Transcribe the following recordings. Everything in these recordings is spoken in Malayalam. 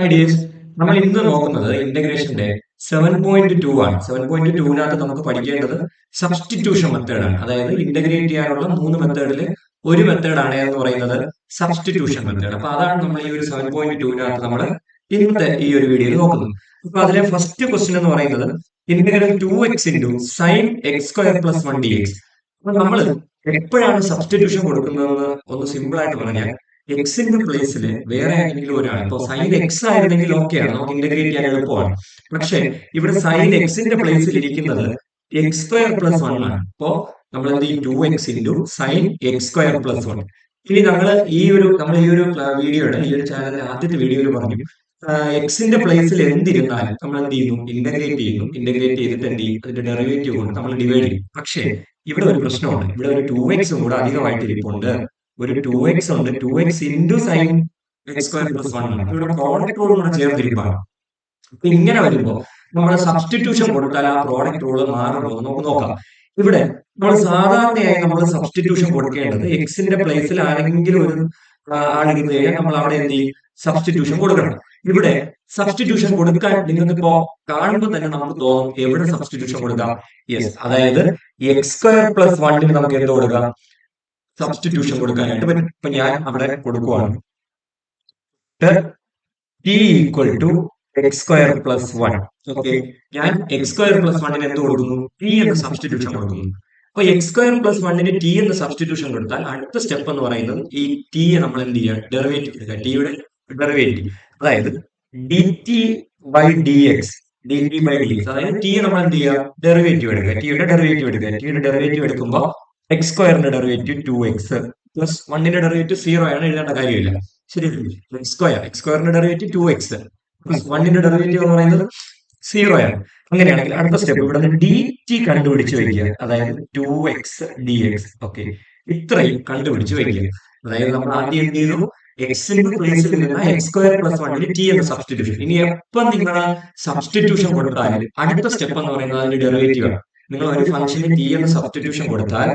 ഐഡിയസ് നമ്മൾ ഇന്ന് നോക്കുന്നത് ഇന്റഗ്രേഷന്റെ 7.2 ആണ്. 7.2വിനകത്ത് നമുക്ക് പഠിക്കേണ്ടത് സബ്സ്റ്റിറ്റ്യൂഷൻ മെത്തേഡാണ്. അതായത് ഇന്റഗ്രേറ്റ് ചെയ്യാനുള്ള 3 മെത്തേഡിൽ ഒരു മെത്തേഡാണ് എന്ന് പറയുന്നത് സബ്സ്റ്റിറ്റ്യൂഷൻ മെത്തേഡ്. അപ്പൊ അതാണ് നമ്മൾ ഈ ഒരു 7.2വിനകത്ത് നമ്മൾ ഇന്നത്തെ ഈ ഒരു വീഡിയോയിൽ നോക്കുന്നത്. അപ്പൊ അതിലെ ഫസ്റ്റ് ക്വസ്റ്റ്യൻ എന്ന് പറയുന്നത് integral 2x into sine x square plus 1 dx. അപ്പൊ നമ്മൾ എപ്പോഴാണ് സബ്സ്റ്റിറ്റ്യൂഷൻ കൊടുക്കുന്നതെന്ന് ഒന്ന് സിമ്പിൾ ആയിട്ട് പറഞ്ഞാൽ എക്സിന്റെ പ്ലേസിൽ വേറെ ആരെങ്കിലും ഒരാൾ ഇപ്പൊ സൈൻ എക്സ് ആയിരുന്നെങ്കിൽ ഓക്കെയാണ്, നമുക്ക് ഇന്റഗ്രേറ്റ് ചെയ്യാൻ എളുപ്പമാണ്. പക്ഷെ ഇവിടെ സൈൻ എക്സിന്റെ പ്ലേസിൽ ഇരിക്കുന്നത് എക്സ് സ്ക്വയർ പ്ലസ് 1 ആണ്. അപ്പോ നമ്മൾ എന്ത് ചെയ്യും? 2x into sine x square plus 1. ഇനി നമ്മൾ ഈ ഒരു വീഡിയോയുടെ ഈ ഒരു ചാനലിലെ ആദ്യത്തെ വീഡിയോയിൽ പറഞ്ഞു എക്സിന്റെ പ്ലേസിൽ എന്തിരുന്നാലും നമ്മൾ എന്ത് ചെയ്യുന്നു? ഇന്റഗ്രേറ്റ് ചെയ്യുന്നു. ഇന്റഗ്രേറ്റ് ചെയ്തിട്ട് എന്ത് ചെയ്യും? അതിന്റെ ഡെറിവേറ്റീവ് കൊണ്ട് നമ്മൾ ഡിവൈഡ് ചെയ്യും. പക്ഷേ ഇവിടെ ഒരു പ്രശ്നമുണ്ട്. ഇവിടെ ഒരു 2x കൂടെ അധികമായിട്ട് ഇരിപ്പുണ്ട്. ഒരു 2x ഉണ്ട്. 2x into sine x square plus 1 ആണ്. ഇവിടെ പ്രോഡക്റ്റ് റൂൾ കൂടെ ചേർത്തിരിപ്പാണ്. അപ്പൊ ഇങ്ങനെ വരുമ്പോൾ നമ്മൾ സബ്സ്റ്റിറ്റ്യൂഷൻ കൊടുത്താൽ ആ പ്രോഡക്റ്റ് റൂൾ മാറുമോ നമുക്ക് നോക്കാം. ഇവിടെ നമ്മൾ സാധാരണയായി നമ്മൾ സബ്സ്റ്റിറ്റ്യൂഷൻ കൊടുക്കേണ്ടത് എക്സിന്റെ പ്ലേസിൽ ആരെങ്കിലും ഒരു ആളിരുന്ന് കഴിഞ്ഞാൽ നമ്മൾ അവിടെ എന്ത് ചെയ്യും? സബ്സ്റ്റിറ്റ്യൂഷൻ കൊടുക്കണം. ഇവിടെ സബ്സ്റ്റിറ്റ്യൂഷൻ കൊടുക്കാൻ നിങ്ങൾക്ക് ഇപ്പോ കാണുമ്പോൾ തന്നെ നമുക്ക് തോന്നും എവിടെ സബ്സ്റ്റിറ്റ്യൂഷൻ കൊടുക്കാം? യെസ്, അതായത് എക്സ് സ്ക്വയർ പ്ലസ് 1 നമുക്ക് എന്ത് കൊടുക്കാം? സബ്സ്റ്റിറ്റ്യൂഷൻ കൊടുക്കാനായിട്ട് പറ്റും. ഇപ്പൊ ഞാൻ അവിടെ കൊടുക്കുവാണ് t equal to x square plus 1. Okay, ഞാൻ എക്സ് സ്ക്വയർ പ്ലസ് 1 എന്ത് കൊടുക്കുന്നു? ടി എന്ന സബ്സ്റ്റിറ്റ്യൂഷൻ കൊടുക്കുന്നു. അപ്പൊ എക്സ് സ്ക്വയർ പ്ലസ് 1 ടി എന്ന സബ്സ്റ്റിറ്റ്യൂഷൻ കൊടുത്താൽ അടുത്ത സ്റ്റെപ്പ് എന്ന് പറയുന്നത് ഈ ടിയെ നമ്മൾ എന്ത് ചെയ്യുക? ഡെറിവേറ്റീവ് എടുക്കുക. ടിയുടെ ഡെറിവേറ്റീവ്, അതായത് d t by d x. D t by d x, അതായത് ടിയെ നമ്മൾ എന്ത് ചെയ്യുക? ഡെറിവേറ്റീവ് എടുക്കുക. ടിയുടെ ഡെറിവേറ്റീവ് എടുക്കുക. ടിയുടെ ഡെറിവേറ്റീവ് എടുക്കുമ്പോൾ എക്സ് സ്ക്വയറിന്റെ ഡെറിവേറ്റീവ് 2x പ്ലസ് 1ന്റെ ഡെറിവേറ്റീവ് 0 ആണ്, എഴുതേണ്ട കാര്യമില്ല. ശരി, എക്സ് സ്ക്വയറിന്റെ ഡെറിവേറ്റീവ് 2x പ്ലസ് 1ന്റെ ഡെറിവേറ്റീവ് എന്ന് പറയുന്നത് 0 ആണ്. അങ്ങനെയാണെങ്കിൽ അടുത്ത സ്റ്റെപ്പ് ഇവിടെ നിന്ന് ഡി ടി കണ്ടുപിടിച്ച് വയ്ക്കുക. അതായത് 2x dx. ഓക്കെ, ഇത്രയും കണ്ടുപിടിച്ച് വയ്ക്കുക. അതായത് നമ്മൾ ആദ്യം എന്ത് ചെയ്തു? എക്സിന്റെ പ്ലേസിൽ നിന്ന് എക്സ് സ്ക്വയർ പ്ലസ് 1 ടി എന്ന സബ്സ്റ്റിറ്റ്യൂഷൻ. ഇനി എപ്പം നിങ്ങൾ സബ്സ്റ്റിറ്റ്യൂഷൻ കൊടുത്താലും അടുത്ത സ്റ്റെപ്പ് എന്ന് പറയുന്നത് അതിന്റെ ഡെറിവേറ്റീവ് ആണ്. നിങ്ങൾ ഒരു ഫംഗ്ഷന് ടി എന്ന സബ്സ്റ്റിറ്റ്യൂഷൻ കൊടുത്താൽ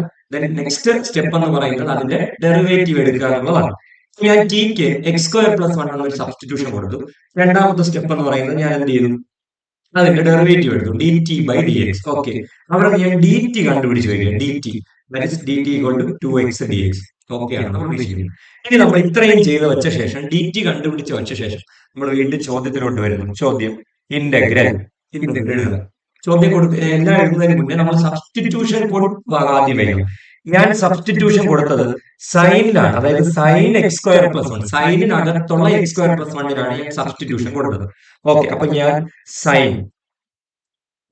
നെക്സ്റ്റ് സ്റ്റെപ്പ് എന്ന് പറയുന്നത് അതിന്റെ ഡെറിവേറ്റീവ് എടുക്കുക എന്നുള്ളതാണ്. ഞാൻ ടിക്ക് എക്സ് സ്ക്വയർ പ്ലസ് 1 എന്നൊരു സബ്സ്റ്റിറ്റ്യൂഷൻ കൊടുത്തു. രണ്ടാമത്തെ സ്റ്റെപ്പ് എന്ന് പറയുന്നത് ഞാൻ എന്ത് ചെയ്തു? അതിന്റെ ഡെറിവേറ്റീവ് എടുത്തു, d t by d x. Okay, അവിടെ ഞാൻ ഡി ടി കണ്ടുപിടിച്ച് വരിക. D t d t equal to 2x dx. Okay ആണ് നമ്മൾ ഉദ്ദേശിക്കുന്നത്. ഇനി നമ്മൾ ഇത്രയും ചെയ്ത് വെച്ച ശേഷം ഡി ടി കണ്ടുപിടിച്ച് വെച്ച ശേഷം നമ്മൾ വീണ്ടും ചോദ്യത്തിലോട്ട് വരുന്നു. ചോദ്യം ഇന്റഗ്രൽ എഴുതുക. ചോദ്യം എല്ലാം എഴുതുന്നതിന് മുന്നേ നമ്മൾ സബ്സ്റ്റിറ്റ്യൂഷൻ ആദ്യം വരും. ഞാൻ സബ്സ്റ്റിറ്റ്യൂഷൻ കൊടുത്തത് സൈനിലാണ്, അതായത് സൈൻ എക്സ് സ്ക്വയർ പ്ലസ് 1. സൈനിനകത്തുള്ള എക്സ് സ്ക്വയർ പ്ലസ് 1 ഞാൻ സബ്സ്റ്റിറ്റ്യൂഷൻ കൊടുത്തത്. ഓക്കെ, അപ്പൊ ഞാൻ സൈൻ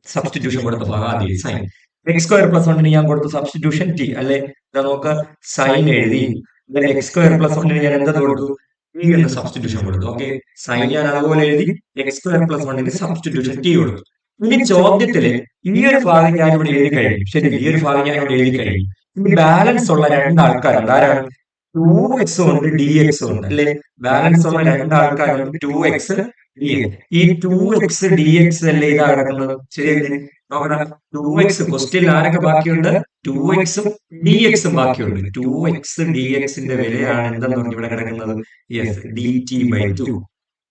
സബ്സ്റ്റിറ്റ്യൂഷൻ കൊടുത്തപ്പോൾ ആദ്യം സൈൻ എക്സ് സ്ക്വയർ പ്ലസ് 1 ഞാൻ കൊടുത്ത സബ്സ്റ്റിറ്റ്യൂഷൻ ടി അല്ലെ. നമുക്ക് സൈൻ എഴുതി എക്സ് സ്ക്വയർ പ്ലസ് 1 ഞാൻ എന്താ കൊടുത്തു? ടി എന്ന സബ്സ്റ്റിറ്റ്യൂഷൻ കൊടുത്തു. ഓക്കെ, സൈൻ ഞാൻ അതുപോലെ എഴുതി, X square plus 1 substitution T കൊടുത്തു. ഇനി ചോദ്യത്തില് ഈ ഒരു ഭാഗം ഞാൻ ഇവിടെ എഴുതി കഴിഞ്ഞു. ശരി, ഈ ഒരു ഭാഗം ഞാൻ ഇവിടെ എഴുതി കഴിഞ്ഞു. ഇനി ബാലൻസ് ഉള്ള രണ്ടാൾക്കാരുണ്ട്. ആരാണ്? 2x ഉണ്ട്, dx ഉണ്ട് അല്ലെ. ബാലൻസ് ഉള്ള രണ്ടാൾക്കാരുണ്ട്, 2x dx. ഈ 2x dx അല്ലേ ഇതാ കിടക്കുന്നത്? ശരിയല്ലേ? നോക്കണം, 2x ക്വസ്റ്റ്യൻ ആരൊക്കെ ബാക്കിയുണ്ട്? 2x dx ബാക്കിയുണ്ട്. 2x dxന്റെ വിലയാണ് എന്തെന്ന് പറഞ്ഞു ഇവിടെ കിടക്കുന്നത്? Yes, dt/2.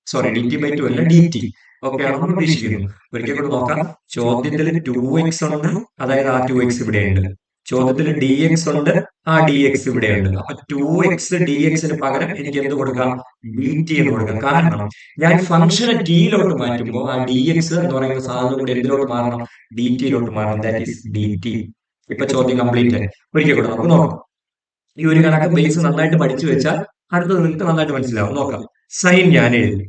സോറി, dt/2 അല്ല, dt. ഓക്കെ ആണ് നമ്മൾ ഉദ്ദേശിക്കുന്നു. ഒരിക്കൽ കൂടെ നോക്കാം. ചോദ്യത്തിൽ 2x ഉണ്ട്, അതായത് ആ 2x ഇവിടെ ഉണ്ട്. ചോദ്യത്തിൽ dx ഉണ്ട്, ആ dx ഇവിടെ ഉണ്ട്. അപ്പൊ 2x dxന് പകരം എനിക്ക് എന്ത് കൊടുക്കാം? dt എന്ന് കൊടുക്കാം. കാരണം ഞാൻ ഫംഗ്ഷനെ ടിയിലോട്ട് മാറ്റുമ്പോൾ ആ dx എന്ന് പറയുന്ന സാധനം കൂടി എന്തിലോട്ട് മാറണം? dt-യിലോട്ട് മാറണം. That is dt. ഇപ്പൊ ചോദ്യം കംപ്ലീറ്റ്. ഒരിക്കൽ കൂടെ നമുക്ക് നോക്കാം. ഈ ഒരു കണക്ക് ബേസ് നന്നായിട്ട് പഠിച്ചു വെച്ചാൽ അടുത്തത് നിങ്ങൾക്ക് നന്നായിട്ട് മനസ്സിലാവും. നോക്കാം. സൈൻ ഞാൻ എഴുതി,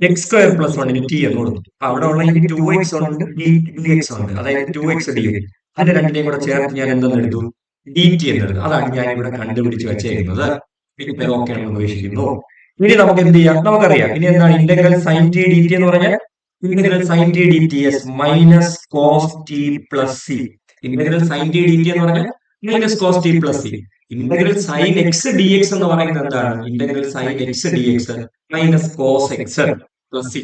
എക്സ് സ്ക്വയർ പ്ലസ് 1 ടി എന്ന് കൊടുത്തു. അവിടെ ഉള്ള ഈ 2x ഉണ്ട്, dx ഉണ്ട്, അതായത് 2x dx. അത് രണ്ടിനെയും കൂടെ ചേർത്ത് ഞാൻ എന്തെന്ന് എടുത്തു? dt എന്ന് എടുത്തു. അതാണ് ഞാൻ ഇവിടെ കണ്ടുപിടിച്ച് വെച്ചേക്കുന്നത്. ഓക്കെ ആണെന്ന് ഉദ്ദേശിക്കുന്നു. ഇനി നമുക്ക് എന്ത് ചെയ്യാം? നമുക്കറിയാം ഇനി എന്താണ് integral sine t d t എന്ന് പറഞ്ഞാൽ integral sine t d t is minus cos t plus c. Integral sine t d t എന്ന് പറഞ്ഞാൽ minus cos t plus c. Integral sine x d x എന്ന് പറയുന്നത് എന്താണ്? Integral sine x d x minus cos x plus c.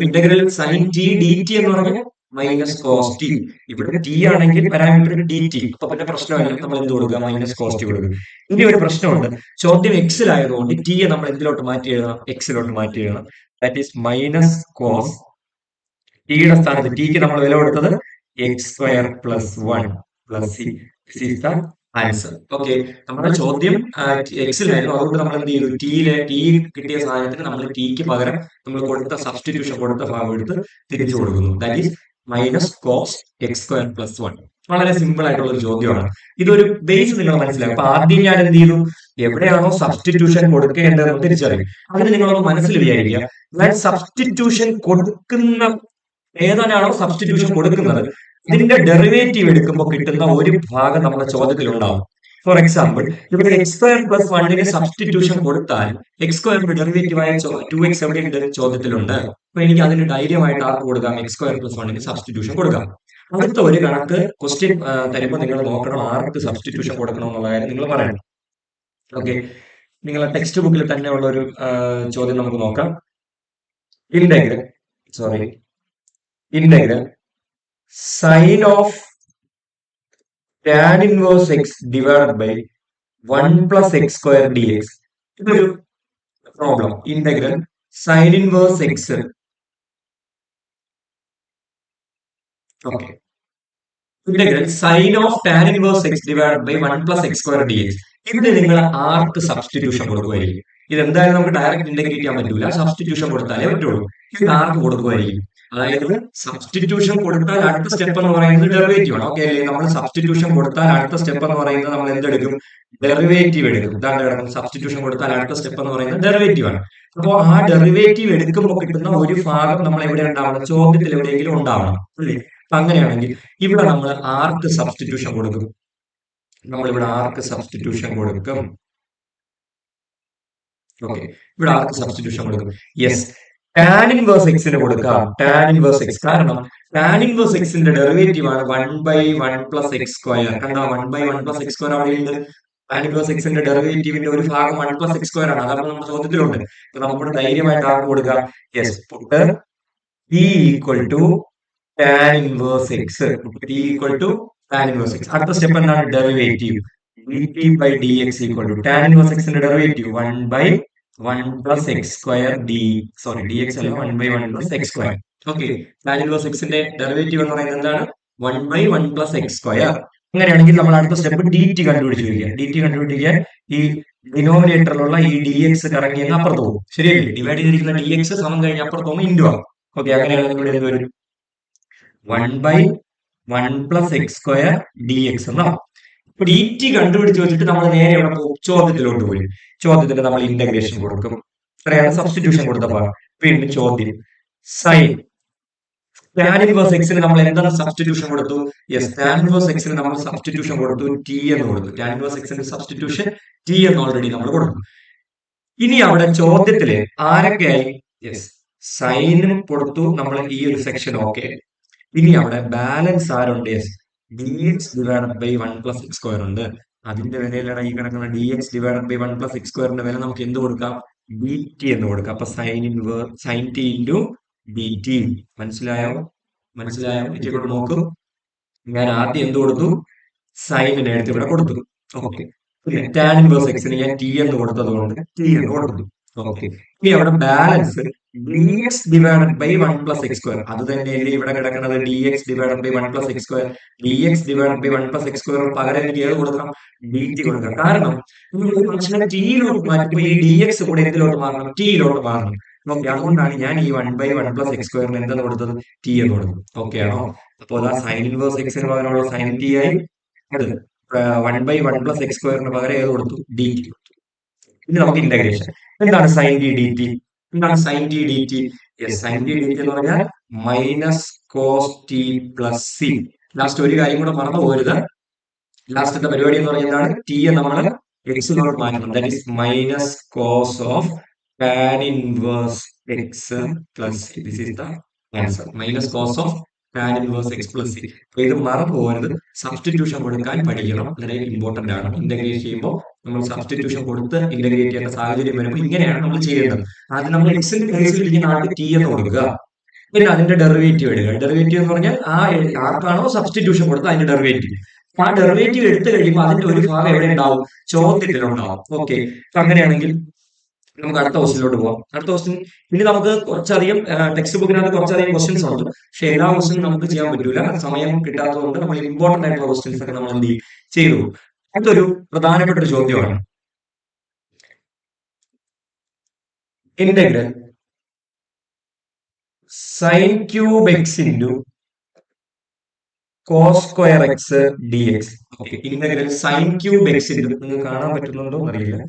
Integral sine t d t എന്ന് പറഞ്ഞാൽ മൈനസ് കോസ് ടി. ഇവിടെ ടി ആണെങ്കിൽ പാരാമീറ്റർ ഡി ടി. അപ്പൊ പിന്നെ പ്രശ്നമല്ല, നമ്മൾ എന്ത് കൊടുക്കുക? മൈനസ് കോസ് ടി കൊടുക്കുക. ഇനി ഒരു പ്രശ്നമുണ്ട്. ചോദ്യം എക്സിലായതുകൊണ്ട് ടിയെ നമ്മൾ എന്തിലോട്ട് മാറ്റി എഴുതണം? എക്സിലോട്ട് മാറ്റി എഴുതണം. ദാറ്റ് ഈസ് മൈനസ് കോസ് ടിയുടെ സ്ഥാനത്ത് ടിക്ക് നമ്മൾ വില കൊടുത്തത് X square plus 1 plus c. This is the answer. Okay, നമ്മുടെ ചോദ്യം എക്സിലായിരുന്നു, അതുകൊണ്ട് നമ്മൾ എന്ത് ചെയ്തു, ടി കിട്ടിയ സാധനത്തിന് നമ്മൾ ടിക്ക് പകരം നമ്മൾ കൊടുത്ത സബ്സ്റ്റിറ്റ്യൂഷൻ കൊടുത്ത ഭാഗം എടുത്ത് തിരിച്ചു കൊടുക്കുന്നു. That is minus cos x square plus 1. വളരെ സിമ്പിൾ ആയിട്ടുള്ള ഒരു ചോദ്യമാണ്. ഇതൊരു ബേസ് നിങ്ങൾ മനസ്സിലാക്കും. അപ്പൊ ആദ്യം ഞാൻ എന്ത് ചെയ്തു, എവിടെയാണോ സബ്സ്റ്റിറ്റ്യൂഷൻ കൊടുക്കേണ്ടതെന്ന് തിരിച്ചറിയും. അതിന് നിങ്ങളൊന്ന് മനസ്സിൽ വിചാരിക്കുക, ഞാൻ സബ്സ്റ്റിറ്റ്യൂഷൻ കൊടുക്കുന്ന ഏതാണോ സബ്സ്റ്റിറ്റ്യൂഷൻ കൊടുക്കുന്നത് ഇതിന്റെ ഡെറിവേറ്റീവ് എടുക്കുമ്പോൾ കിട്ടുന്ന ഒരു ഭാഗം നമ്മുടെ ചോദ്യത്തിൽ ഉണ്ടാവും. ഫോർ എക്സാമ്പിൾ, ഇവിടെ എക്സ് സ്ക്വയർ പ്ലസ് 1ന് സബ്സ്റ്റിറ്റ്യൂഷൻ കൊടുത്താൽ എക്സ് സ്ക്വയറിന്റെ ഡെറിവേറ്റീവ് ആയ 2x എവിടെയുണ്ട് ചോദ്യത്തിലുണ്ട്. അപ്പൊ എനിക്ക് അതിന് ധൈര്യമായിട്ട് ആർക്ക് കൊടുക്കാം, എക്സ് സ്ക്വയർ പ്ലസ് 1ന് സബ്സ്റ്റിറ്റ്യൂഷൻ കൊടുക്കാം. അടുത്ത ഒരു കണക്ക് ക്വസ്റ്റ്യൻ തരുമ്പോൾ നിങ്ങൾ നോക്കണം ആർക്ക് സബ്സ്റ്റിറ്റ്യൂഷൻ കൊടുക്കണം എന്നുള്ള കാര്യം നിങ്ങൾ പറയണം. ഓക്കെ, നിങ്ങളെ ടെക്സ്റ്റ് ബുക്കിൽ തന്നെ ഉള്ള ഒരു ചോദ്യം നമുക്ക് നോക്കാം. Integral sine of tan inverse x divided by 1 plus x square dx. ഇതൊരു problem. Integral sine inverse X, okay, integral sign of tan inverse x divided by 1 plus x square dx. ഇതിന് നിങ്ങൾ ആർക്ക് സബ്സ്റ്റിറ്റ്യൂഷൻ കൊടുക്കുമായിരിക്കും? ഇതെന്തായാലും നമുക്ക് ഡയറക്റ്റ് ഇന്റഗ്രേറ്റ് ചെയ്യാൻ പറ്റൂല, സബ്സ്റ്റിറ്റ്യൂഷൻ കൊടുത്താലേ പറ്റുള്ളൂ. ഇത് ആർക്ക് കൊടുക്കുമായിരിക്കും? അതായത് സബ്സ്റ്റിറ്റ്യൂഷൻ കൊടുത്താൽ അടുത്ത സ്റ്റെപ്പ് എന്ന് പറയുന്നത് ഡെറിവേറ്റീവ് ആണ്. ഓക്കെ അല്ലേ? നമ്മൾ സബ്സ്റ്റിറ്റ്യൂഷൻ കൊടുത്താൽ അടുത്ത സ്റ്റെപ്പ് എന്ന് പറയുന്നത് നമ്മൾ എന്തെടുക്കും, ഡെറിവേറ്റീവ് എടുക്കും. ഇതാണ് കിടക്കുന്നത്. സബ്സ്റ്റിറ്റ്യൂഷൻ കൊടുത്താൽ അടുത്ത സ്റ്റെപ്പ് എന്ന് പറയുന്നത് ഡെറിവേറ്റീവ് ആണ്. അപ്പോൾ ആ ഡെറിവേറ്റീവ് എടുക്കുമ്പോൾ കിട്ടുന്ന ഒരു ഭാഗം നമ്മൾ എവിടെ ഉണ്ടാവണം, ചോദ്യത്തിൽ എവിടെയെങ്കിലും ഉണ്ടാവണം അല്ലേ? അപ്പൊ അങ്ങനെയാണെങ്കിൽ ഇവിടെ നമ്മൾ ആർക്ക് സബ്സ്റ്റിറ്റ്യൂഷൻ കൊടുക്കും? നമ്മളിവിടെ ആർക്ക് സബ്സ്റ്റിറ്റ്യൂഷൻ കൊടുക്കും? ഓക്കെ, ഇവിടെ ആർക്ക് സബ്സ്റ്റിറ്റ്യൂഷൻ കൊടുക്കും? യെസ്, tan ഇൻവേഴ്സ് എക്സിന് കൊടുക്കാം. tan ഇൻവേഴ്സ് എക്സ്, കാരണം tan ഇൻവേഴ്സ് എക്സിന്റെ ഡെറിവേറ്റീവ് ആണ് 1/1 പ്ലസ് എക്സ് സ്ക്വയർ. കണ്ടോ, 1/1 പ്ലസ് എക്സ് സ്ക്വയർ അവിടെയുണ്ട്. tan ഇൻവേഴ്സ് എക്സിന്റെ ഡെറിവേറ്റീവിന്റെ ഒരു ഭാഗം 1 പ്ലസ് എക്സ് സ്ക്വയർ ആണ്. അതാണ് നമ്മുടെ ചോദ്യത്തിലുണ്ട്. അപ്പൊ നമുക്ക് ധൈര്യമായിട്ട് ആർക്ക് കൊടുക്കാം? Yes, put t equal to tan inverse x. t equal to tan inverse x. അടുത്ത സ്റ്റെപ്പ് എന്താണ്? Derivative dt by dx equal to tan inverse എക്സിന്റെ derivative 1/1 plus x square dx അല്ല, 1/1 plus x square. Okay, tan inverse എക്സിന്റെ ഡെറിവേറ്റീവ് എന്ന് പറയുന്നത് എന്താണ്? 1/1 പ്ലസ് എക്സ് സ്ക്വയർ. അങ്ങനെയാണെങ്കിൽ നമ്മൾ അടുത്ത സ്റ്റെപ്പ് dt കണ്ടുപിടിച്ചിരിക്കുക. dt കണ്ടുപിടിക്കാൻ ഈ ഡിനോമിനേറ്ററിലുള്ള ഈ dx കറങ്ങി അങ്ങ് അപ്പുറത്ത് പോകും. ശരിയല്ലേ? ഡിവൈഡ് ചെയ്തിരിക്കുന്ന dx സമം കഴിഞ്ഞ് അപ്പുറത്ത് പോകുമ്പോൾ ഇൻഡു ആകും. ഓക്കെ, അങ്ങനെയാണെങ്കിൽ ഇവിടെ എന്ത് വരും? 1/1 പ്ലസ് എക്സ് സ്ക്വയർ dx എന്നാവും. ഇപ്പൊ dt കണ്ടുപിടിച്ച് വെച്ചിട്ട് നമ്മൾ നേരെ എവിടെ പോകും? ചോദ്യത്തിലോട്ട് പോയി. ചോദ്യത്തിന് നമ്മൾ ഇന്റഗ്രേഷൻ കൊടുക്കും. ഇത്രയാണ് സബ്സ്റ്റിറ്റ്യൂഷൻ കൊടുത്തപ്പോൾ. വീണ്ടും ചോദ്യം സൈൻ tan ഇൻവേഴ്സ് എക്സിന് നമ്മൾ എന്താണ് സബ്സ്റ്റിറ്റ്യൂഷൻ കൊടുത്തു? യെസ്, tan ഇൻവേഴ്സ് എക്സിന് നമ്മൾ സബ്സ്റ്റിറ്റ്യൂഷൻ കൊടുത്തു, ടി എന്ന് കൊടുത്തു. tan ഇൻവേഴ്സ് എക്സിന്റെ സബ്സ്റ്റിറ്റ്യൂഷൻ ടി എന്ന് ഓൾറെഡി നമ്മൾ കൊടുത്തു. ഇനി അവിടെ ചോദ്യത്തില് ആരൊക്കെയായി? യെസ്, സൈനും കൊടുത്തു നമ്മൾ ഈ ഒരു സെക്ഷൻ. ഓക്കെ, ഇനി അവിടെ ബാലൻസ് ആരുണ്ട്? Yes, dx divided by 1 plus x square ഉണ്ട്. അതിന്റെ വിലയിലാണ് ഈ കിടക്കുന്ന dx divided by 1 plus x സ്ക്വയറിന്റെ വില നമുക്ക് എന്ത് കൊടുക്കാം? dt എന്ന് കൊടുക്കാം. അപ്പൊ സൈൻ ടി ഇൻറ്റു dt. മനസ്സിലായോ? ഇങ്ങോട്ട് നോക്കൂ. ഞാൻ ആദ്യം എന്ത് കൊടുത്തു? സൈനിനെ എടുത്ത് ഇവിടെ കൊടുത്തു. ഓക്കെ, tan ഇൻവേഴ്സ് എക്സിന് ഞാൻ ടി എന്ന് കൊടുത്തത് കൊണ്ട് ടി എന്ന് കൊടുത്തു. ഓക്കെ, ഇനി അവിടെ balance dx divided by 1 plus x square. അത് തന്നെയല്ലേ ഇവിടെ കിടക്കുന്നത്? dx divided by 1 plus x square. dx divided by 1 plus x square പകരം എനിക്ക് ഏത് കൊടുക്കണം? dt കൊടുക്കാം. കാരണം ഒരു ഫംഗ്ഷനെ ടിയിലോട്ട് മാറ്റുമ്പോൾ ഈ dx കൂടെ എന്തിലോട്ട് മാറണം? ടിയിലോട്ട് മാറണം. ഓക്കെ, അതുകൊണ്ടാണ് ഞാൻ ഈ 1/1 പ്ലസ് എക്സ് സ്ക്വയറിന് എന്തെന്ന് കൊടുത്തത്? ടി എന്ന് കൊടുത്തു. ഓക്കെ ആണോ? അപ്പോൾ അതാ സൈൻ ഇൻവേഴ്സ് എക്സിന് പകരമുള്ള സൈൻ ടി ആയി. അത് 1/1 പ്ലസ് എക്സ് സ്ക്വയറിന് പകരം ഏത് കൊടുത്തു? dt കൊടുത്തു. ഇനി നമുക്ക് ഇന്റഗ്രേഷൻ. എന്താണ് സൈൻ ടി dt? എന്താണ് sine t dt? Yes, sine t dt എന്ന് പറഞ്ഞാൽ minus cos t plus c. Last ഒരു കാര്യം കൂടെ മറന്നു പോരുത്. ലാസ്റ്റത്തെ പരിപാടി എന്ന് പറഞ്ഞാൽ എന്താണ്? ടി നമ്മൾ എക്സിലോട്ട് മാറ്റണം. That is minus cos of tan inverse x plus c. This is the answer. Minus cos of tan inverse x plus c. അപ്പൊ ഇത് മറന്നു പോകരുത്. സബ്സ്റ്റിറ്റ്യൂഷൻ കൊടുക്കാൻ പഠിക്കണം. വളരെ ഇമ്പോർട്ടന്റ് ആണ്. ഇന്റഗ്രേറ്റ് ചെയ്യുമ്പോൾ നമ്മൾ സബ്സ്റ്റിറ്റ്യൂഷൻ കൊടുത്ത് ഇന്റഗ്രേറ്റ് ചെയ്യേണ്ട സാഹചര്യം വരുമ്പോൾ ഇങ്ങനെയാണ് നമ്മൾ ചെയ്യേണ്ടത്. ആദ്യം നമ്മൾ എക്സിന്റെ കേസിൽ ഇരിക്കുന്ന ആൾക്ക് ടി എന്ന് കൊടുക്കുക, പിന്നെ അതിന്റെ ഡെറിവേറ്റീവ് എടുക്കുക. ഡെറിവേറ്റീവ് എന്ന് പറഞ്ഞാൽ ആ ആർക്കാണോ സബ്സ്റ്റിറ്റ്യൂഷൻ കൊടുത്തത് അതിന്റെ ഡെറിവേറ്റീവ്. ആ ഡെറിവേറ്റീവ് എടുത്തു കഴിയുമ്പോൾ അതിന്റെ ഒരു ഭാഗം എവിടെ ഉണ്ടാവും? ചോദ്യത്തിലുണ്ടാവും. ഓക്കെ, അങ്ങനെയാണെങ്കിൽ നമുക്ക് അടുത്ത ക്വസ്റ്റിലോട്ട് പോവാം. അടുത്ത ക്വസ്റ്റ്യൻ ഇനി നമുക്ക് കുറച്ചധികം ടെക്സ്റ്റ് ബുക്കിനകത്ത് കുറച്ചധികം ക്വസ്റ്റ്യൻസ് ഉണ്ട്. പക്ഷെ എല്ലാ ക്വസ്റ്റ്യനും നമുക്ക് ചെയ്യാൻ പറ്റൂല, സമയം കിട്ടാത്തതുകൊണ്ട് നമ്മൾ ഇമ്പോർട്ടന്റ് ആയിട്ടുള്ള ക്വസ്റ്റ്യൻസ് ഒക്കെ നമ്മൾ എന്ത് ചെയ്തു. അടുത്തൊരു പ്രധാനപ്പെട്ട ഒരു ചോദ്യമാണ് integral sine cube x into cos square x d x. Okay, integral sine cube x into, നിങ്ങൾക്ക് കാണാൻ പറ്റുന്നുണ്ടോ എന്നറിയില്ല,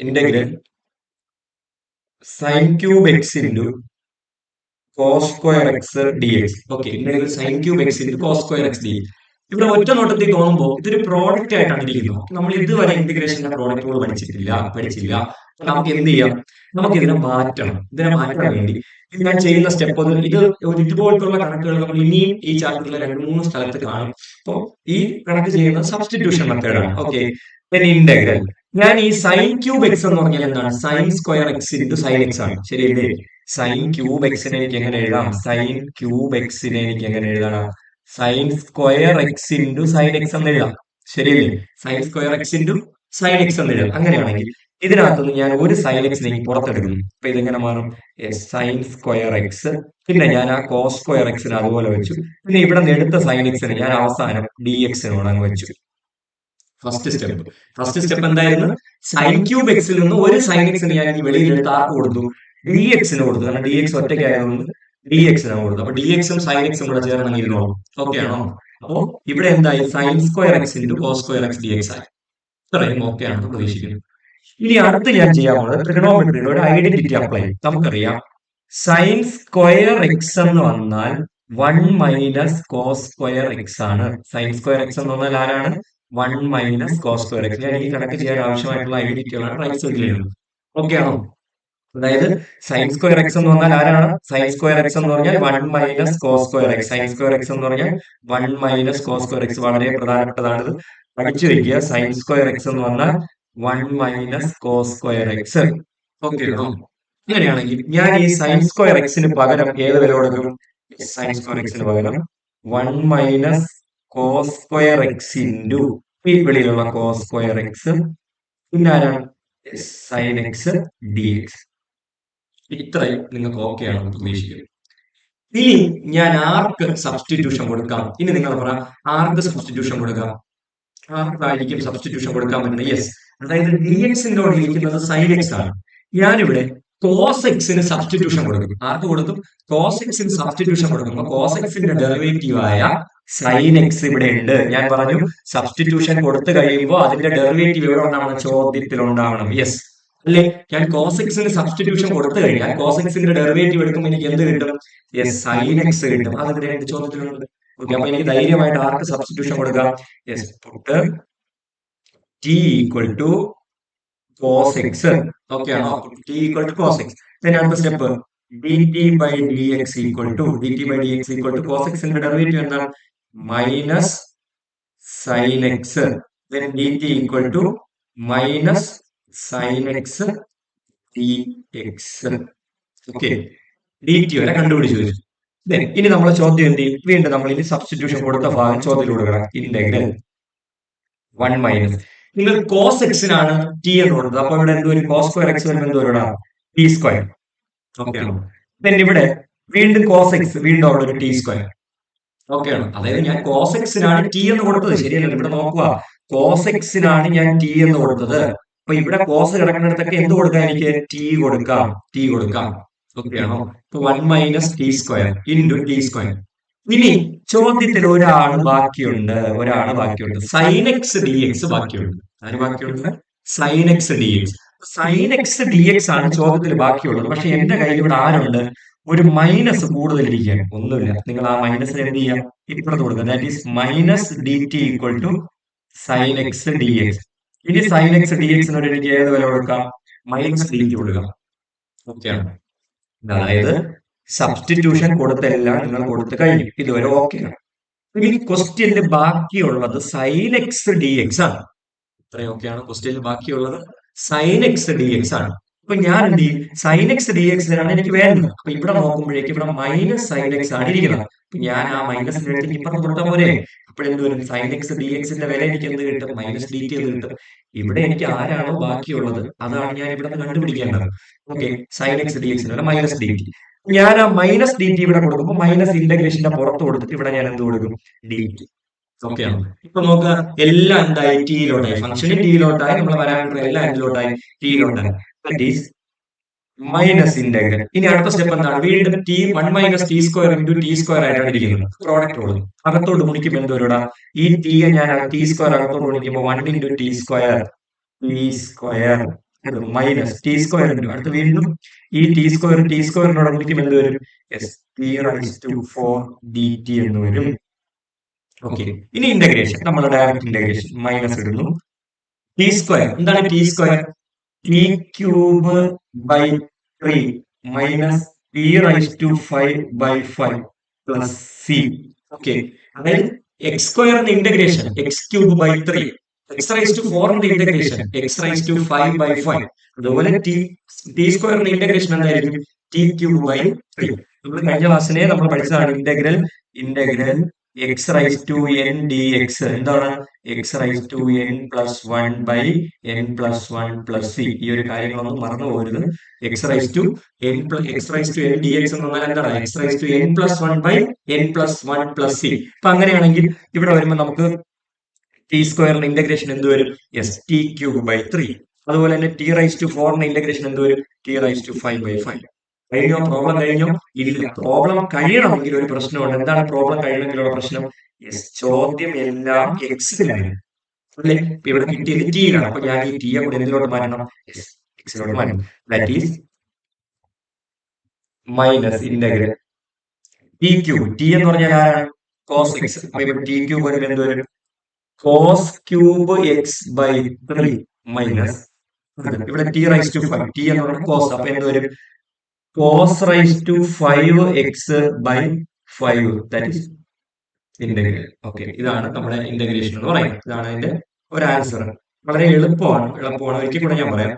integral sine cube x into cos square x d x. Okay, integral sine cube x into cos square x d x. ഇവിടെ ഒറ്റ നോട്ടത്തിൽ തോന്നുമ്പോൾ ഇതൊരു പ്രോഡക്റ്റ് ആയിട്ടാണ് ഇരിക്കുന്നത്. നമ്മൾ ഇതുവരെ ഇന്റഗ്രേഷന്റെ പ്രോഡക്റ്റുകൾ പഠിച്ചില്ല. നമുക്ക് എന്ത് ചെയ്യാം, നമുക്ക് ഇതിനെ മാറ്റണം. ഇതിനെ മാറ്റാൻ വേണ്ടി ഇത് ഞാൻ ചെയ്യുന്ന സ്റ്റെപ്പ് ഇത് ഇതുപോലത്തുള്ള കണക്കുകൾ നമ്മൾ ഇനിയും ഈ ചാപ്റ്ററിലെ 2-3 സ്ഥലത്ത് കാണും. അപ്പോൾ ഈ കണക്ക് ചെയ്യുന്ന സബ്സ്റ്റിറ്റ്യൂഷൻ മെത്തേഡാണ്. ഓക്കെ, ഇന്റഗ്രൽ ഞാൻ ഈ സൈൻ ക്യൂബ് എക്സ് എന്ന് പറഞ്ഞാൽ എന്താണ്, sign square x into sine X ആണ്. ശരിയല്ലേ? സൈൻ ക്യൂബ് എക്സിനെ എനിക്ക് എങ്ങനെ എഴുതാം, സൈൻ ക്യൂബ് എക്സിനെ എനിക്ക് എങ്ങനെ എഴുതാം, sign square x into sine X എന്ന് എഴുതാം. ശരിയല്ലേ? Sign square x into sine X എന്ന് എഴുതാം. അങ്ങനെയാണെങ്കിൽ ഇതിനകത്തുനിന്ന് ഞാൻ ഒരു സൈൻ എക്സിനെ പുറത്തെടുക്കുന്നു. അപ്പൊ ഇതെങ്ങനെ മാറും, സൈൻ സ്ക്വയർ എക്സ്, പിന്നെ ഞാൻ ആ കോസ് സ്ക്വയർ എക്സിന് അതുപോലെ വെച്ചു. പിന്നെ ഇവിടെ നിന്ന് എടുത്ത സൈൻ എക്സിന് ഞാൻ അവസാനം ഡി എക്സിനോട് അങ്ങ് വെച്ചു. ഫസ്റ്റ് സ്റ്റെപ്പ് എന്തായിരുന്നു, സൈൻ ക്യൂബ് എക്സിൽ നിന്ന് ഒരു സൈൻ എക്സിന് ഞാൻ ഈ വെളിയിൽ എടുത്ത് ആർക്ക് കൊടുത്തു, ഡി എക്സിന് കൊടുത്തു. കാരണം ഡി എക്സ് ഒറ്റയ്ക്ക് ആയതുകൊണ്ട് ഡി എക്സിനാണ് കൊടുത്തു. അപ്പൊ ഡി എക്സും സൈൻ എക്സും കൂടെ ചേർന്ന് ഇരുന്നോളും. ഓക്കെ ആണോ? അപ്പോ ഇവിടെ എന്തായി, sine square x into cos square x d x ആയി. ഇത്രയും ഓക്കെ ആണെന്ന് പ്രതീക്ഷിക്കുന്നു. ഇനി അടുത്ത് ഞാൻ ചെയ്യാൻ പോകുന്നത് ട്രിഗണോമെട്രിയുടെ ഒരു ഐഡന്റിറ്റി അപ്ലൈ. നമുക്കറിയാം സൈൻ സ്ക്വയർ എക്സ് എന്ന് വന്നാൽ 1 മൈനസ് കോസ് സ്ക്വയർ എക്സ് ആണ്. സൈൻ സ്ക്വയർ എക്സ് എന്ന് പറഞ്ഞാൽ ആരാണ്, 1 മൈനസ് കോസ് സ്ക്വയർ എക്സ്. ഞാൻ ഈ കണക്ക് ചെയ്യാൻ ആവശ്യമായിട്ടുള്ള ഐഡന്റിറ്റികളാണ് റൈറ്റ് സൈഡിൽ എഴുതുന്നത്. ഓക്കെ ആണോ? അതായത് സൈൻ സ്ക്വയർ എക്സ് എന്ന് പറഞ്ഞാൽ ആരാണ്, സൈൻ സ്ക്വയർ എക്സ് എന്ന് പറഞ്ഞാൽ 1 minus cos square x. Sine square x എന്ന് പറഞ്ഞാൽ 1 മൈനസ് കോസ് സ്ക്വയർ എക്സ്. വളരെ പ്രധാനപ്പെട്ടതാണ്, പഠിച്ചു വയ്ക്കുക. സൈൻ സ്ക്വയർ എക്സ് എന്ന് പറഞ്ഞാൽ 1 minus cos square x. Okay ആണോ? അങ്ങനെയാണെങ്കിൽ ഞാൻ ഈ സൈൻ സ്ക്വയർ എക്സിന് പകരം ഏത് വില കൊടുക്കും, സൈൻ സ്ക്വയർ എക്സിന് പകരം 1 minus cos square x into ഈ വെളിയിലുള്ള കോസ് സ്ക്വയർ എക്സ്, പിന്നെ ആരാണ്, സൈൻ എക്സ് ഡി എക്സ്. ഇത്രയും നിങ്ങൾക്ക് ഓക്കെ ആണെന്ന് പ്രതീക്ഷിക്കുന്നു. ഇനി ഞാൻ ആർക്ക് സബ്സ്റ്റിറ്റ്യൂഷൻ കൊടുക്കാം, ഇനി നിങ്ങൾ പറ, ആർക്ക് സബ്സ്റ്റിറ്റ്യൂഷൻ കൊടുക്കാം, ആർക്കായിരിക്കും സബ്സ്റ്റിറ്റ്യൂഷൻ കൊടുക്കാൻ പറ്റുന്നത്? യെസ്, അതായത് ഡി എക്സിന്റെ കൂടെ ഇരിക്കുന്നത് സൈൻ എക്സ് ആണ്. ഞാനിവിടെ കോസ് എക്സിന് സബ്സ്റ്റിറ്റ്യൂഷൻ കൊടുക്കും. ആർക്ക് കൊടുക്കും, കോസ് എക്സിന് സബ്സ്റ്റിറ്റ്യൂഷൻ കൊടുക്കുമ്പോൾ കോസ് എക്സിന്റെ ഡെറിവേറ്റീവ് ആയ സൈൻ എക്സ് ഇവിടെ ഉണ്ട്. ഞാൻ പറഞ്ഞു സബ്സ്റ്റിറ്റ്യൂഷൻ കൊടുത്തു കഴിയുമ്പോൾ അതിന്റെ ഡെറിവേറ്റീവ് എവിടെ ഉണ്ടാവണം, ചോദ്യത്തിൽ ഉണ്ടാവണം. യെസ് അല്ലെ? ഞാൻ കോസ് എക്സിന് സബ്സ്റ്റിറ്റ്യൂഷൻ കൊടുത്തു കഴിഞ്ഞാൽ കോസ് എക്സിന്റെ ഡെറിവേറ്റീവ് എടുക്കുമ്പോൾ എനിക്ക് എന്ത് കിട്ടും, യെസ്, സൈൻ എക്സ് കിട്ടും. അതിവിടെ ചോദ്യത്തിലുണ്ട്. ഓക്കെ, അപ്പൊ എനിക്ക് ധൈര്യമായിട്ട് ആർക്ക് സബ്സ്റ്റിറ്റ്യൂഷൻ കൊടുക്കാം, yes, put t equal to cos x. Okay ആണോ? T equal to cos x. അടുത്ത step dt by dx equal to cos എക്സിന്റെ ഡെറിവേറ്റീവ് എന്താണ്, minus sine x. dt equal to minus sine x d x. Okay, dt വരെ കണ്ടുപിടിച്ചു വെച്ചു. ഇനി നമ്മളെ ചോദ്യം എന്ത് ചെയ്യും, വീണ്ടും നമ്മൾ ഇനി സബ്സ്റ്റിറ്റ്യൂഷൻ കൊടുത്ത ഭാഗം ചോദ്യത്തിൽ കൊടുക്കണം. ഇന്റഗ്രൽ 1 മൈനസ്, നിങ്ങൾ കോസ് എക്സിനാണ് ടി എന്ന് കൊടുത്തത്. അപ്പൊ ഇവിടെ എന്തോ കോസ് സ്ക്വയർ എക്സ് വരുമ്പോൾ എന്തോ ടി സ്ക്വയർ. ഓക്കെ ആണോ? ഇവിടെ വീണ്ടും കോസ് എക്സ്, വീണ്ടും അവിടെ ഒരു ടി സ്ക്വയർ. ഓക്കെ ആണ്? അതായത് ഞാൻ കോസ് എക്സിനാണ് ടി എന്ന് കൊടുത്തത്. ശരിയല്ലോ? ഇവിടെ നോക്കുക, കോസ് എക്സിനാണ് ഞാൻ ടി എന്ന് കൊടുത്തത്. അപ്പൊ ഇവിടെ കോസ് കിടക്കുന്നിടത്തൊക്കെ എന്ത് കൊടുക്കാം, എനിക്ക് ടി കൊടുക്കാം. ഓക്കെ ആണോ? ഇപ്പൊ 1 minus t square into t square. ഇനി ചോദ്യത്തിൽ ഒരാള് ബാക്കിയുണ്ട്. സൈൻ എക്സ് ഡി എക്സ് ബാക്കിയുണ്ട്. ആര് ബാക്കിയുണ്ട്, sine x d x. Sine x d x ആണ് ചോദ്യത്തിൽ ബാക്കിയുള്ളത്. പക്ഷെ എന്റെ കയ്യിൽ ഇവിടെ ആരുണ്ട്, ഒരു മൈനസ് കൂടുതൽ ഇരിക്കുകയാണ്. ഒന്നുമില്ല, നിങ്ങൾ ആ മൈനസിന് എന്ത് ചെയ്യാം, ഇപ്പുറത്ത് കൊടുക്കുക. That is minus d t equal to sine x d x. ഇനി സൈൻ എക്സ് ഡി എക്സിനോട് എനിക്ക് ഏത് വില കൊടുക്കാം, മൈനസ് ഡി ടി കൊടുക്കാം. ഓക്കെ ആണ്? അതായത് സബ്സ്റ്റിറ്റ്യൂഷൻ കൊടുത്തെല്ലാം നിങ്ങൾ കൊടുത്തു കഴിഞ്ഞു. ഇതുവരെ ഓക്കെ ആണ്. ഇനി ക്വസ്റ്റ്യനിൽ ബാക്കിയുള്ളത് സൈൻ എക്സ് ഡി എക്സ് ആണ്. ഇത്രയും ഓക്കെയാണ്. ക്വസ്റ്റ്യനിൽ ബാക്കിയുള്ളത് സൈൻ എക്സ് ഡി എക്സ് ആണ്. അപ്പൊ ഞാൻ എന്ത് ചെയ്യും, സൈൻ എക്സ് ഡി എക്സ് ആണ് എനിക്ക് വേണ്ടത്. അപ്പൊ ഇവിടെ നോക്കുമ്പോഴേക്ക് ഇവിടെ മൈനസ് സൈൻ എക്സ് ആണ് ഇരിക്കുന്നത്. ഞാൻ ആ മൈനസ് എടുത്ത് ഇപ്പുറത്ത് കൊടുത്താൽ പോരെ, അപ്പോഴെന്ത് വരും, സൈൻ എക്സ് ഡി എക്സിന്റെ വില എനിക്ക് എന്ത് കിട്ടും, മൈനസ് ഡി ടി എന്ന് കിട്ടും. ഇവിടെ എനിക്ക് ആരാണോ ബാക്കിയുള്ളത് അതാണ് ഞാൻ ഇവിടെ നിന്ന് കണ്ടുപിടിക്കേണ്ടത്. ഓക്കെ, സൈൻ എക്സ് ഡി എക്സിന് മൈനസ് ഡി ടി. ഞാൻ ആ മൈനസ് ഡി ടി ഇവിടെ കൊടുക്കുമ്പോൾ മൈനസ് ഇന്റഗ്രേഷന്റെ പുറത്ത് കൊടുത്തിട്ട് ഇവിടെ ഞാൻ എന്ത് കൊടുക്കും, ഡി ടി. ഓക്കെ ആണോ? ഇപ്പൊ നോക്കുക, എല്ലാം എന്തായി, ടിയിലോട്ടായി, ഫംഗ്ഷന് ടിയിലോട്ടായി, നമ്മളെ പാരാമീറ്റർ എല്ലാം എന്തിലോട്ടായി, ടിയിലോട്ടായി. That is minus integral. ഇനി അടുത്ത സ്റ്റെപ്പ് എന്താണ്, വീണ്ടും t 1 minus t square into t square ആയിട്ടാണ് ഇരിക്കുന്നത്. പ്രോഡക്റ്റ് ഉള്ളത് അകത്തോട്ട് ഗുണിക്കുമ്പോൾ എന്തോരൂടാ, ഈ ടി ഞാൻ ടി സ്ക്വയർ അകത്തോട്ട് ഗുണിക്കുമ്പോൾ 1 into t square minus t square into അടുത്ത് വീണ്ടും ഈ ടി സ്ക്വയറിനോട് ഗുണിക്കുമ്പോൾ എന്ത് വരും, t raise to 4 d t എന്ന് വരും. ഓക്കെ, ഇനി ഇന്റഗ്രേഷൻ, നമ്മൾ ഡയറക്റ്റ് ഇന്റഗ്രേഷൻ മൈനസ് ഇടുന്നു. ടി സ്ക്വയർ എന്താണ്, t square t cube by 3 minus t raise to 5 by 5 plus c. Okay, അതായത് എക്സ് സ്ക്വയറിന്റെ integration x cube by 3, x raise to 4ന്റെ integration x raise to 5 by 5. അതുപോലെ ടി സ്ക്വയറിന്റെ ഇന്റഗ്രേഷൻ എന്തായിരിക്കും, ടി ക്യൂബ് ബൈ 3. നമ്മൾ കഴിഞ്ഞ ക്ലാസ്സിനെ നമ്മൾ പഠിച്ചതാണ് integral x raise to n d x എന്താണ്, x raise to n plus 1 by n plus 1 plus c. ഈ ഒരു കാര്യങ്ങളൊന്നും മറന്നു പോകരുത്. X raise to n d x എന്ന് പറഞ്ഞാൽ എന്താണ്, x raise to n plus 1 by n plus 1 plus c. അപ്പൊ അങ്ങനെയാണെങ്കിൽ ഇവിടെ വരുമ്പോൾ നമുക്ക് ടി സ്ക്വയറിന്റെ ഇന്റഗ്രേഷൻ എന്ത് വരും, ടി ക്യൂബ് ബൈ 3. അതുപോലെ തന്നെ ടി റൈസ് ടു 4ന്റെ ഇന്റഗ്രേഷൻ എന്ത് വരും, ടി റൈസ് ടു 5 ബൈ 5. കഴിഞ്ഞോ, പ്രോബ്ലം കഴിഞ്ഞോ, ഇല്ല. പ്രോബ്ലം കഴിയണമെങ്കിൽ ഒരു പ്രശ്നമുണ്ട്. എന്താണ് പ്രോബ്ലം കഴിയണമെങ്കിലുള്ള പ്രശ്നം, ചോദ്യം എല്ലാം എക്സിലായിരുന്നു അല്ലെ, ഇവിടെ കിട്ടിയത് ടിയിലാണ്. അപ്പൊ ഞാൻ ഈ ടിയെ കൂടെ എന്തിലോട്ട് മാറ്റണം, എക്സിലോട്ട് മാറ്റണം. That is minus integral T cube, T എന്ന് പറഞ്ഞാൽ ആരാണ്, കോസ് എക്സ്. അപ്പൊ ഇവിടെ ടി ക്യൂബ് വരുമ്പോൾ എന്ത് വരും, cos cube x by 3 minus ഇവിടെ ടി റൈസ് ടു 5, ടി എന്ന് പറഞ്ഞാൽ കോസ്, അപ്പൊ എന്ത് വരും, cos raise to 5 x by 5. That is integral. Okay, ഇതാണ് നമ്മുടെ ഇന്റഗ്രേഷൻ എന്ന് പറയുന്നത്. ഇതാണ് അതിന്റെ ഒരു ആൻസർ. വളരെ എളുപ്പമാണ്. ഒരിക്കൽ കൂടെ ഞാൻ പറയാം,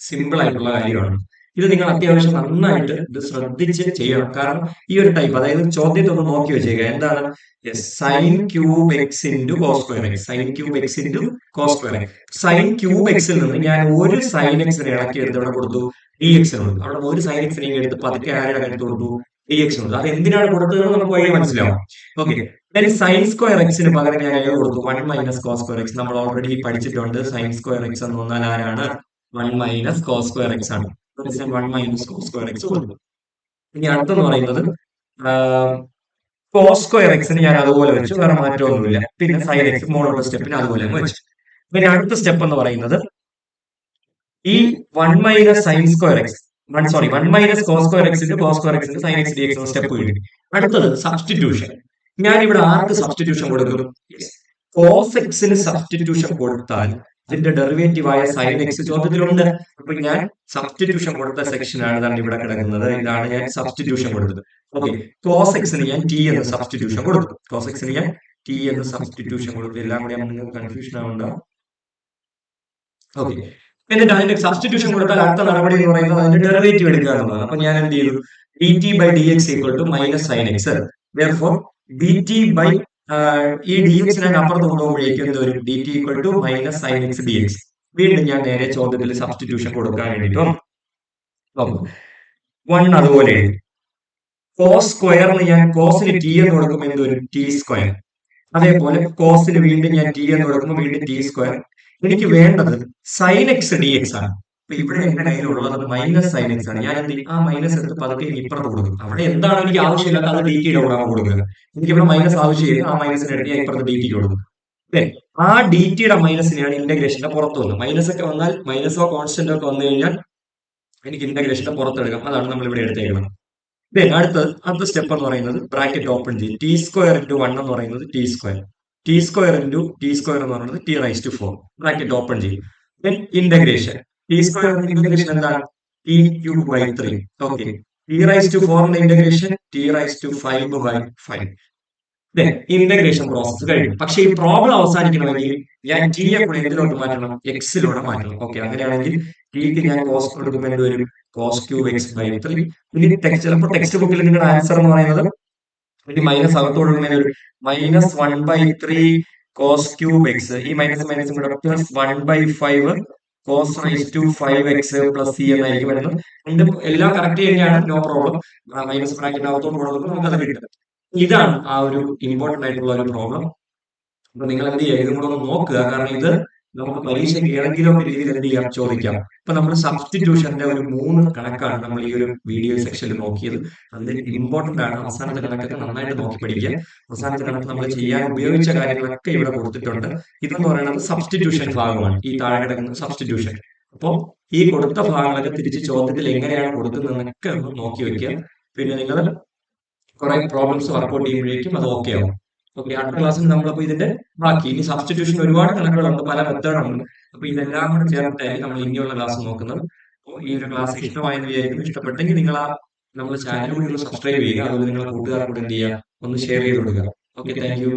സിമ്പിൾ ആയിട്ടുള്ള കാര്യമാണ്. ഇത് നിങ്ങൾ അത്യാവശ്യം നന്നായിട്ട് ഇത് ശ്രദ്ധിച്ച് ചെയ്യണം. കാരണം ഈ ഒരു ടൈപ്പ്, അതായത് ചോദ്യത്തെ ഒന്ന് നോക്കി വെച്ചേക്കുക. എന്താണ്, sine cube x into cos square x, sine cube x into cos square x. Sine cube എക്സിൽ നിന്ന് ഞാൻ ഒരു സൈൻ എക്സിനെ ഇളക്കി എടുത്ത് ഇവിടെ കൊടുത്തു, ഡി എക്സിന് കൊടുത്തു. അവിടെ ഒരു സൈൻ എക്സിനെ എടുത്ത് പതുക്കെ ആരുടെ എടുത്ത് കൊടുത്തു, ഡി എക്സ് കൊടുത്തു. അത് എന്തിനാണ് കൊടുത്തതെന്ന് നമുക്ക് വഴി മനസ്സിലാവും. ഓക്കെ, സൈൻ സ്ക്വയർ എക്സിന് പകരം ഞാൻ കൊടുത്തു 1 മൈനസ് കോസ് സ്ക്വയർ എക്സ്. നമ്മൾ ഓൾറെഡി പഠിച്ചിട്ടുണ്ട്. സൈൻ സ്ക്വയർ എക്സ് എന്ന് പറഞ്ഞാൽ ആരാണ്, 1 മൈനസ് കോസ് സ്ക്വയർ എക്സ് ആണ്. 1 മൈനസ് കോസ് സ്ക്വയർ എക്സ് കൊടുത്തു. ഇനി അടുത്തെന്ന് പറയുന്നത് കോസ് സ്ക്വയർ എക്സിന് ഞാൻ അതുപോലെ വെച്ചു, വേറെ മാറ്റമൊന്നുമില്ല. പിന്നെ സൈൻ എക്സ് മോഡുള്ള സ്റ്റെപ്പിന് അതുപോലെ വെച്ചു. പിന്നെ അടുത്ത സ്റ്റെപ്പ് എന്ന് പറയുന്നത് ഈ 1 minus sine square x 1 minus cos square എക്സിന്റെ കോസ് സ്ക്വയർ എക്സിന്റെ sine x d x step കിട്ടി. അടുത്തത് സബ്സ്റ്റിറ്റ്യൂഷൻ. ഞാൻ ഇവിടെ ആർക്ക് സബ്സ്റ്റിറ്റ്യൂഷൻ കൊടുക്കും, കോസ് എക്സിന് സബ്സ്റ്റിറ്റ്യൂഷൻ കൊടുത്താൽ ഇതിന്റെ ഡെറിവേറ്റീവ് ആയ സൈൻ എക്സ് ചോദ്യത്തിലുണ്ട്. അപ്പൊ ഞാൻ സബ്സ്റ്റിറ്റ്യൂഷൻ കൊടുത്ത സെക്ഷനാണ് ഇതാണ് ഇവിടെ കിടക്കുന്നത്. ഇതാണ് ഞാൻ സബ്സ്റ്റിറ്റ്യൂഷൻ കൊടുത്തത്. ഓക്കെ, കോസ് എക്സിന് ഞാൻ ടി എന്ന് സബ്സ്റ്റിറ്റ്യൂഷൻ കൊടുത്തു. കോസ് എക്സിന് ഞാൻ ടി എന്ന് സബ്സ്റ്റിറ്റ്യൂഷൻ കൊടുത്തു. എല്ലാം കൂടെ നിങ്ങൾക്ക് കൺഫ്യൂഷൻ ആവണ്ട. ഓക്കെ, എന്നിട്ട് അതിന്റെ സബ്സ്റ്റിറ്റ്യൂഷൻ കൊടുത്താൽ അടുത്ത നടപടി എന്ന് പറയുന്നത് അതിന്റെ ഡെറിവേറ്റീവ് എടുക്കുക എന്നുള്ളതാണ്. അപ്പൊ ഞാൻ എന്ത് ചെയ്തു, d t by d x equal to minus sine x. therefore d t by ഈ ഡി എക്സിനെ അപ്പുറത്ത് കൊണ്ടുപോകുമ്പോഴേക്കും എന്ത് വരും, d t equal to minus sine x d x. വീണ്ടും ഞാൻ നേരെ ചോദ്യത്തിൽ സബ്സ്റ്റിറ്റ്യൂഷൻ കൊടുക്കാൻ വേണ്ടിയിട്ട് 1 അതുപോലെ എഴുതി. കോസ് സ്ക്വയറിന് ഞാൻ കോസിന് ടി എന്ന് കൊടുക്കുമ്പോൾ എന്ത് വരും, ടി സ്ക്വയർ. അതേപോലെ കോസിന് വീണ്ടും ഞാൻ ടി എന്ന് കൊടുക്കുമ്പോൾ വീണ്ടും ടി സ്ക്വയർ. എനിക്ക് വേണ്ടത് സൈൻ എക്സ് ഡി എക്സ് ആണ്. അപ്പൊ ഇവിടെ എന്റെ കയ്യിലുള്ളത് മൈനസ് സൈൻ എക്സ് ആണ്. ഞാൻ എന്ത് ചെയ്യും, ആ മൈനസ് എടുത്ത് പതുക്കെ ഇപ്പുറത്ത് കൊടുക്കും. അവിടെ എന്താണ് എനിക്ക് ആവശ്യമില്ലാത്ത അത് ഡി ടിയുടെ കൂടെ കൊടുക്കുക. എനിക്ക് ഇവിടെ മൈനസ് ആവശ്യമില്ല, ആ മൈനസിന് എടുത്ത് ഞാൻ ഇപ്പുറത്ത് ഡി ടിക്ക് കൊടുക്കും. ആ ഡി ടിയുടെ മൈനസിനെയാണ് ഇന്റഗ്രേഷന്റെ പുറത്ത് വന്നത്. മൈനസ് ഒക്കെ വന്നാൽ, മൈനസോ കോൺസ്റ്റന്റോ ഒക്കെ വന്നു കഴിഞ്ഞാൽ എനിക്ക് ഇന്റഗ്രേഷന്റെ പുറത്തെടുക്കാം. അതാണ് നമ്മൾ ഇവിടെ എടുത്തേക്കണം. അടുത്ത സ്റ്റെപ്പ് എന്ന് പറയുന്നത് ബ്രാക്കറ്റ് ഓപ്പൺ ചെയ്യും. ടി സ്ക്വയർ ഇൻറ്റു 1 എന്ന് പറയുന്നത് t square, t square into t square എന്ന് പറയുന്നത് t raise to 4. Bracket open ചെയ്യും. ഇന്റഗ്രേഷൻ ടി സ്ക്വയർ ഇന്റഗ്രേഷൻ എന്താണ്, t cube by 3. Okay, t raise to 4ന്റെ integration t raise to 5 by 5. Integration process കഴിഞ്ഞു. പക്ഷേ ഈ പ്രോബ്ലം അവസാനിക്കണമെങ്കിൽ ഞാൻ ടിയെ കൂടെ എന്തിലോട്ട് മാറ്റണം, എക്സിലോട്ട് മാറ്റണം. ഓക്കെ, അങ്ങനെയാണെങ്കിൽ ടിക്ക് ഞാൻ കോസ് കൊടുക്കുമ്പോൾ എന്ത് വരും, കോസ് ക്യൂബ് എക്സ് ബൈ 3. ഇനി ചിലപ്പോൾ ടെക്സ്റ്റ് ബുക്കിൽ നിങ്ങളുടെ ആൻസർ എന്ന് പറയുന്നത് ഇനി മൈനസ് അകത്തോടുള്ള ഒരു -1/3 cos ക്യൂബ് എക്സ്, ഈ മൈനസും കൂടെ plus 1/5 cos raise to 5x plus c എന്നായിരിക്കും വരുന്നത്. രണ്ടും എല്ലാം കറക്റ്റ് തന്നെയാണ്, നോ പ്രോബ്ലം. മൈനസ് ബ്രാക്കറ്റ് അകത്തോട്ട് കൊടുക്കുമ്പോൾ നമുക്ക് അത് കിട്ടും. ഇതാണ് ആ ഒരു ഇമ്പോർട്ടന്റ് ആയിട്ടുള്ള ഒരു പ്രോബ്ലം. അപ്പൊ നിങ്ങൾ എന്ത് ചെയ്യുക, ഇതും കൂടെ ഒന്ന് നോക്കുക. കാരണം ഇത് നമുക്ക് പരീക്ഷയ്ക്ക് ഏതെങ്കിലും ഒരു രീതിയിൽ എന്ത് ചെയ്യാം, ചോദിക്കാം. ഇപ്പൊ നമ്മൾ സബ്സ്റ്റിറ്റ്യൂഷന്റെ ഒരു 3 കണക്കാണ് നമ്മൾ ഈ ഒരു വീഡിയോ സെക്ഷനിൽ നോക്കിയത്. അതിൽ ഇമ്പോർട്ടന്റ് ആണ്. അവസാനത്തെ കണക്കൊക്കെ നന്നായിട്ട് നോക്കി പഠിക്കുക. അവസാനത്തെ കണക്ക് നമ്മൾ ചെയ്യാൻ ഉപയോഗിച്ച കാര്യങ്ങളൊക്കെ ഇവിടെ കൊടുത്തിട്ടുണ്ട്. ഇതെന്ന് പറയുന്നത് സബ്സ്റ്റിറ്റ്യൂഷൻ ഭാഗമാണ്, ഈ താഴെ കിടക്കുന്ന സബ്സ്റ്റിറ്റ്യൂഷൻ. അപ്പോൾ ഈ കൊടുത്ത ഭാഗങ്ങളൊക്കെ തിരിച്ച് ചോദ്യത്തിൽ എങ്ങനെയാണ് കൊടുക്കുന്നതെന്നൊക്കെ ഒന്ന് നോക്കി വെക്കുക. പിന്നെ നിങ്ങൾ കുറെ പ്രോബ്ലംസ് വർക്ക്ഔട്ട് ചെയ്യുമ്പോഴേക്കും അത് ഓക്കെ ആവും. ഓക്കെ, അടുത്ത ക്ലാസ്സിൽ നമ്മളപ്പോൾ ഇതിന്റെ ബാക്കി, ഇനി സബ്സ്റ്റിറ്റ്യൂഷൻ ഒരുപാട് കണക്കുകളുണ്ട്, പല മെത്തേഡുണ്ട്. അപ്പൊ ഇതെല്ലാം കൂടെ ചേർത്തിട്ടായിരിക്കും നമ്മൾ ഇനിയുള്ള ക്ലാസ് നോക്കുന്നത്. അപ്പോൾ ഈ ഒരു ക്ലാസ് ഇഷ്ടമായെന്ന് വിചാരിക്കും. ഇഷ്ടപ്പെട്ടെങ്കിൽ നിങ്ങൾ ആ നമ്മുടെ ചാനൽ കൂടി ഒന്ന് സബ്സ്ക്രൈബ് ചെയ്യുക. അതുപോലെ നിങ്ങളുടെ കൂട്ടുകാർ കൂടെ എന്ത് ചെയ്യുക, ഒന്ന് ഷെയർ ചെയ്ത് കൊടുക്കുക. Okay, thank you.